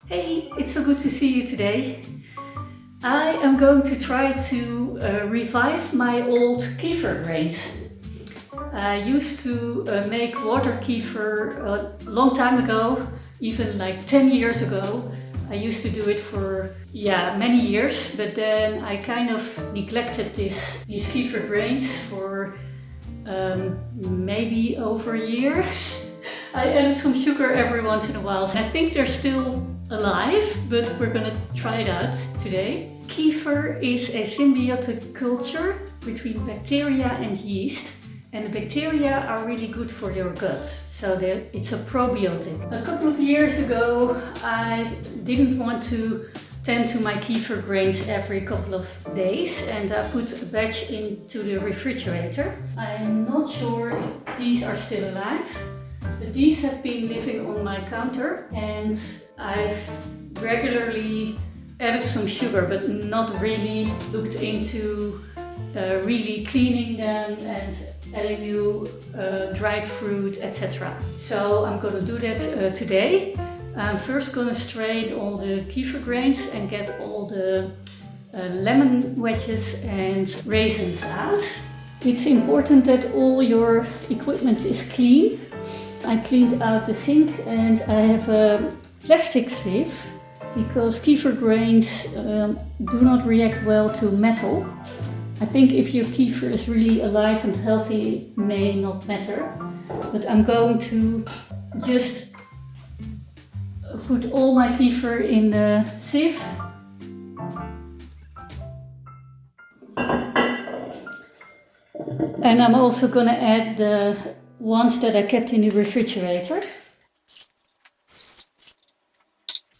Hey, it's so good to see you today. I am going to try to revive my old kefir grains. I used to make water kefir a long time ago, even like 10 years ago. I used to do it for many years, but then I kind of neglected these kefir grains for maybe over a year. I added some sugar every once in a while. I think they're still alive, but we're gonna try it out today. Kefir is a symbiotic culture between bacteria and yeast, and the bacteria are really good for your gut. So it's a probiotic. A couple of years ago, I didn't want to tend to my kefir grains every couple of days, and I put a batch into the refrigerator. I'm not sure if these are still alive, but these have been living on my counter, and I've regularly added some sugar, but not really looked into really cleaning them and adding new dried fruit, etc. So I'm going to do that today. I'm first going to strain all the kefir grains and get all the lemon wedges and raisins out. It's important that all your equipment is clean. I cleaned out the sink and I have a plastic sieve because kefir grains do not react well to metal. I think if your kefir is really alive and healthy, it may not matter. But I'm going to just put all my kefir in the sieve. And I'm also going to add the ones that I kept in the refrigerator.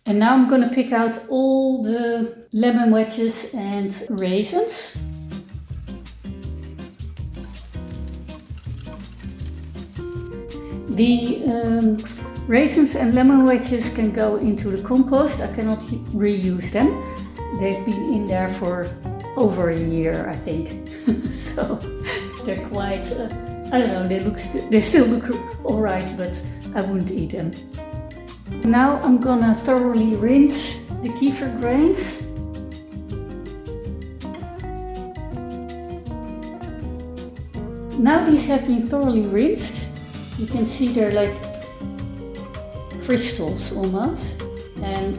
And now I'm going to pick out all the lemon wedges and raisins. The raisins and lemon wedges can go into the compost. I cannot reuse them. They've been in there for over a year, I think. So they're quite, I don't know, they still look alright, but I wouldn't eat them. Now I'm gonna thoroughly rinse the kefir grains. Now these have been thoroughly rinsed. You can see they're like crystals almost. And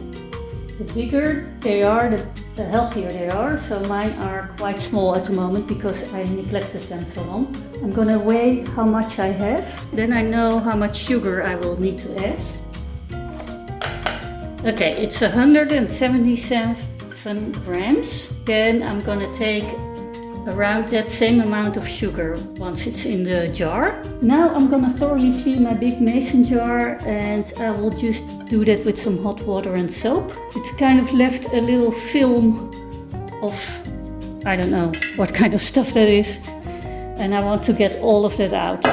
the bigger they are, the healthier they are. So mine are quite small at the moment because I neglected them so long. I'm gonna weigh how much I have. Then I know how much sugar I will need to add. Okay, it's 177 grams. Then I'm gonna take around that same amount of sugar once it's in the jar. Now I'm gonna thoroughly clean my big mason jar, and I will just do that with some hot water and soap. It's kind of left a little film of, I don't know what kind of stuff that is, and I want to get all of that out.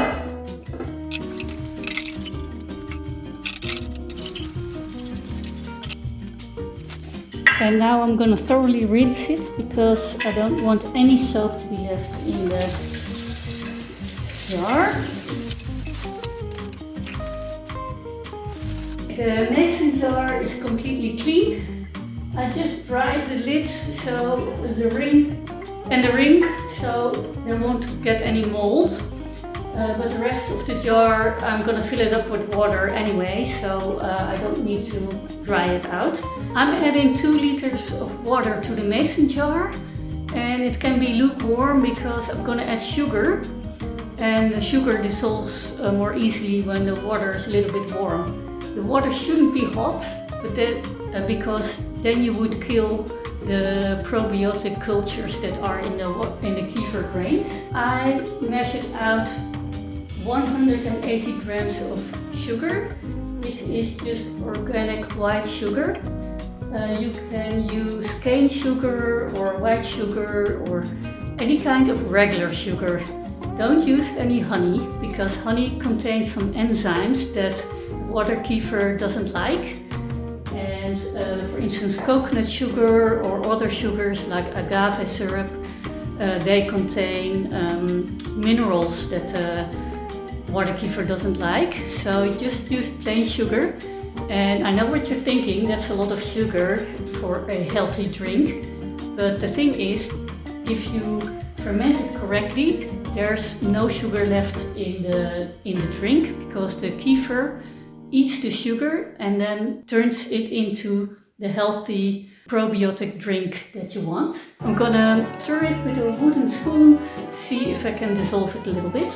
And now I'm going to thoroughly rinse it because I don't want any soap to be left in the jar. The mason jar is completely clean. I just dried the lid so the ring so there won't get any mold. But the rest of the jar, I'm going to fill it up with water anyway, so I don't need to dry it out. I'm adding 2 liters of water to the mason jar, and it can be lukewarm because I'm going to add sugar, and the sugar dissolves more easily when the water is a little bit warm. The water shouldn't be hot, but because then you would kill the probiotic cultures that are in the kefir grains. I measured out 180 grams of sugar. This is just organic white sugar. You can use cane sugar or white sugar or any kind of regular sugar. Don't use any honey because honey contains some enzymes that water kefir doesn't like. And for instance, coconut sugar or other sugars like agave syrup, they contain minerals that water kefir doesn't like. So just use plain sugar. And I know what you're thinking, that's a lot of sugar for a healthy drink. But the thing is, if you ferment it correctly, there's no sugar left in the drink, because the kefir eats the sugar and then turns it into the healthy probiotic drink that you want. I'm gonna stir it with a wooden spoon to see if I can dissolve it a little bit.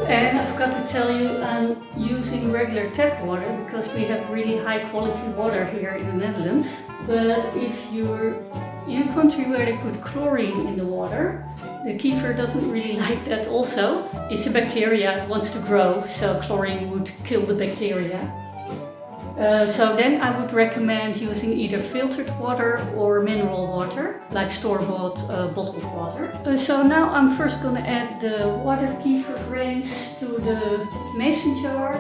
And I forgot to tell you, I'm using regular tap water because we have really high quality water here in the Netherlands. But if you're in a country where they put chlorine in the water, the kefir doesn't really like that also. It's a bacteria, it wants to grow, so chlorine would kill the bacteria. So then I would recommend using either filtered water or mineral water, like store-bought bottled water. So now I'm first going to add the water kefir grains to the mason jar,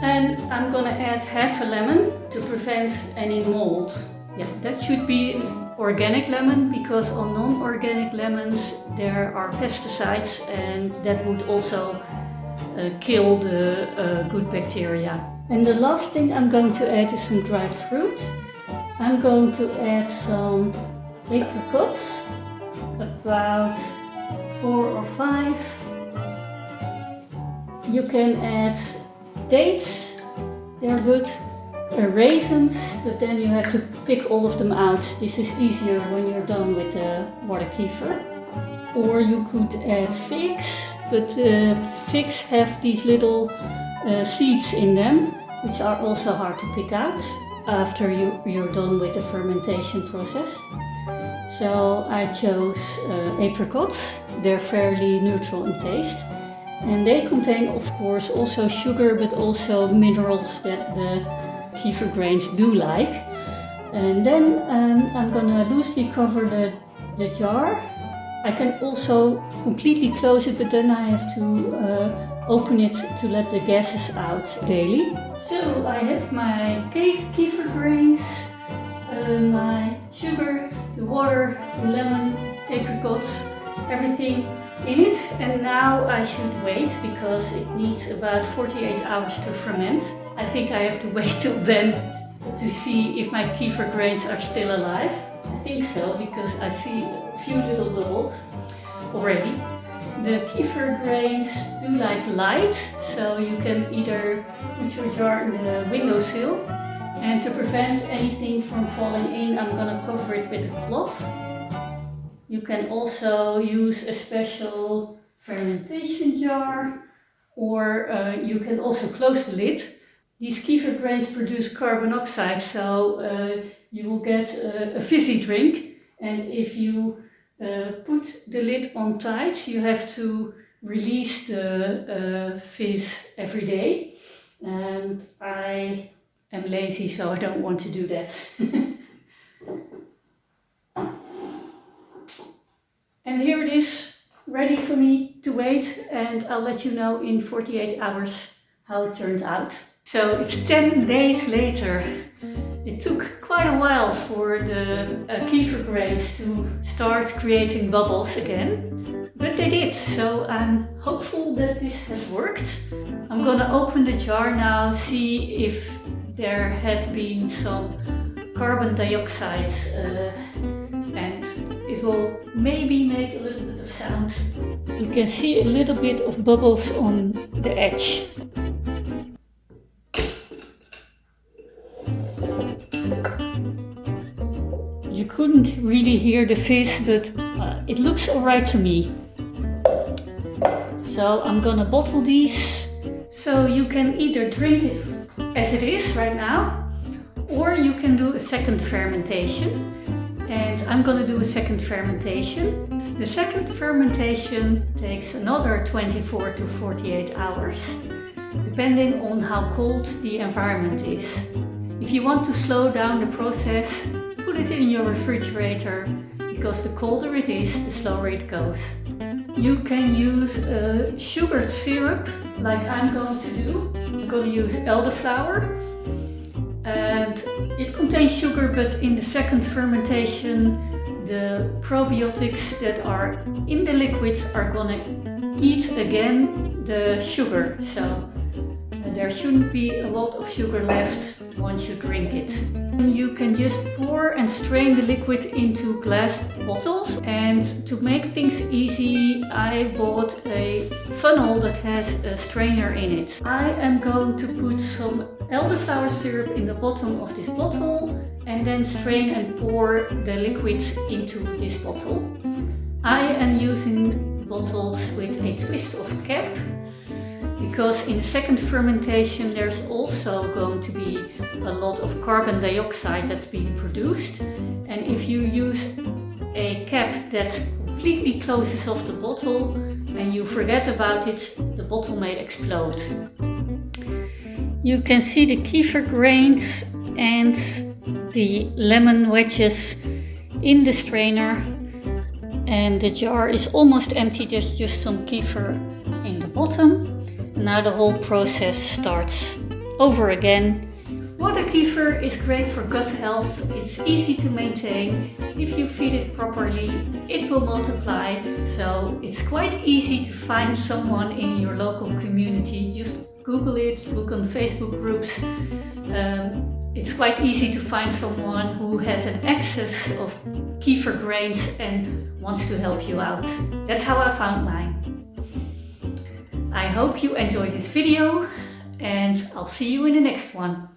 and I'm going to add half a lemon to prevent any mold. Yeah, that should be organic lemon, because on non-organic lemons there are pesticides, and that would also kill the good bacteria. And the last thing I'm going to add is some dried fruit. I'm going to add some apricots, about 4 or 5. You can add dates, they're good. Raisins, but then you have to pick all of them out. This is easier when you're done with the water kefir. Or you could add figs, but figs have these little seeds in them, which are also hard to pick out after you're done with the fermentation process. So I chose apricots. They're fairly neutral in taste, and they contain, of course, also sugar, but also minerals that the kefir grains do like. And then I'm gonna loosely cover the jar. I can also completely close it, but then I have to open it to let the gases out daily. So I have my kefir grains, my sugar, the water, the lemon, apricots, everything in it. And now I should wait, because it needs about 48 hours to ferment. I think I have to wait till then to see if my kefir grains are still alive. I think so, because I see a few little bubbles already. The kefir grains do like light, so you can either put your jar in the windowsill, and to prevent anything from falling in, I'm gonna cover it with a cloth. You can also use a special fermentation jar, or you can also close the lid. These kefir grains produce carbon dioxide, so you will get a fizzy drink. And if you put the lid on tight, you have to release the fizz every day. And I am lazy, so I don't want to do that. And here it is, ready for me to wait, and I'll let you know in 48 hours how it turned out. So it's 10 days later. It took quite a while for the kefir grains to start creating bubbles again, but they did, so I'm hopeful that this has worked. I'm gonna open the jar now, see if there has been some carbon dioxide, and it will maybe make a little bit of sound. You can see a little bit of bubbles on the edge. You couldn't really hear the fizz, but it looks alright to me. So I'm gonna bottle these. So you can either drink it as it is right now, or you can do a second fermentation. And I'm gonna do a second fermentation. The second fermentation takes another 24 to 48 hours, depending on how cold the environment is. If you want to slow down the process, put it in your refrigerator, because the colder it is, the slower it goes. You can use a sugared syrup, like I'm going to do. I'm going to use elderflower, and it contains sugar, but in the second fermentation, the probiotics that are in the liquid are going to eat again the sugar. So there shouldn't be a lot of sugar left once you drink it. You can just pour and strain the liquid into glass bottles, and to make things easy I bought a funnel that has a strainer in it. I am going to put some elderflower syrup in the bottom of this bottle and then strain and pour the liquid into this bottle. I am using bottles with a twist of cap, because in the second fermentation there's also going to be a lot of carbon dioxide that's being produced, and if you use a cap that completely closes off the bottle and you forget about it, the bottle may explode. You can see the kefir grains and the lemon wedges in the strainer, and the jar is almost empty. There's just some kefir in the bottom. Now the whole process starts over again. Water kefir is great for gut health. It's easy to maintain. If you feed it properly, it will multiply. So it's quite easy to find someone in your local community. Just Google it, look on Facebook groups. It's quite easy to find someone who has an excess of kefir grains and wants to help you out. That's how I found mine. I hope you enjoyed this video, and I'll see you in the next one.